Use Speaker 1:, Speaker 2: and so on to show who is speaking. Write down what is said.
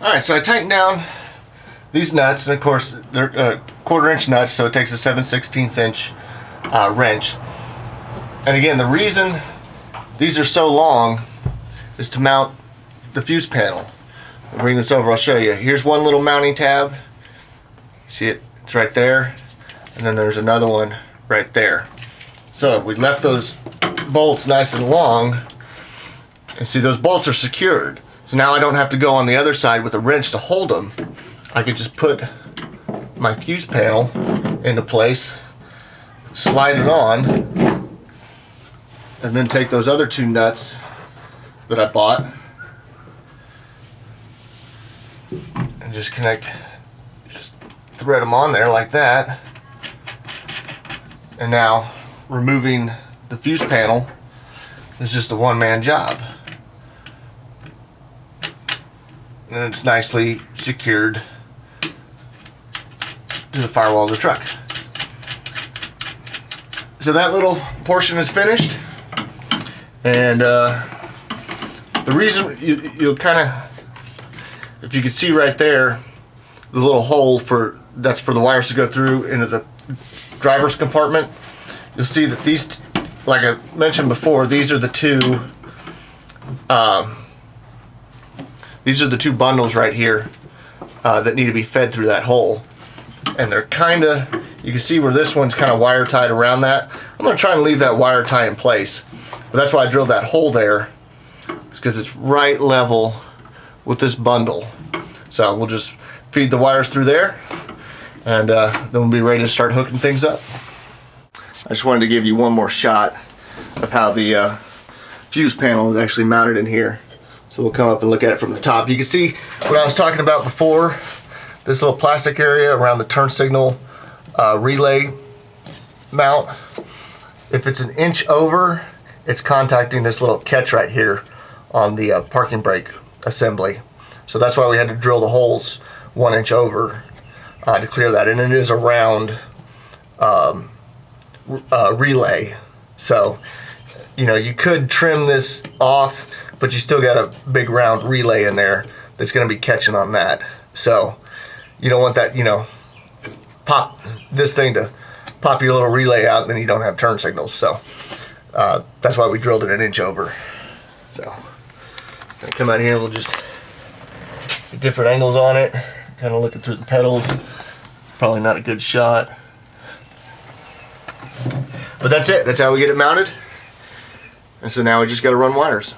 Speaker 1: Alright, so I tightened down these nuts, and of course they're 1/4 inch nuts, so it takes a 7/16 inch wrench. And again, the reason these are so long is to mount the fuse panel. I'll bring this over, I'll show you. Here's one little mounting tab. See it? It's right there. And then there's another one right there. So we left those bolts nice and long, and see, those bolts are secured. So now I don't have to go on the other side with a wrench to hold them. I could just put my fuse panel into place, slide it on, and then take those other 2 nuts that I bought and just thread them on there like that. And now removing the fuse panel is just a one-man job. And it's nicely secured to the firewall of the truck. So that little portion is finished, and the reason you'll kind of, if you can see right there, the little hole that's for the wires to go through into the driver's compartment. You'll see that these, like I mentioned before, these are the two bundles right here that need to be fed through that hole. And they're kind of, you can see where this one's kind of wire tied around that. I'm going to try and leave that wire tie in place. But that's why I drilled that hole there, because it's right level with this bundle. So we'll just feed the wires through there, and then we'll be ready to start hooking things up. I just wanted to give you one more shot of how the fuse panel is actually mounted in here. So we'll come up and look at it from the top. You can see what I was talking about before, this little plastic area around the turn signal relay mount. If it's 1 inch over, it's contacting this little catch right here on the parking brake assembly. So that's why we had to drill the holes 1 inch over to clear that. And it is a round relay. So, you know, you could trim this off, but you still got a big round relay in there that's going to be catching on that. So you don't want that, you know, pop this thing to pop your little relay out, and then you don't have turn signals. So that's why we drilled it 1 inch over. So gonna come out here and we'll just get different angles on it, kind of looking through the pedals. Probably not a good shot, but that's it. That's how we get it mounted. And so now we just got to run wires.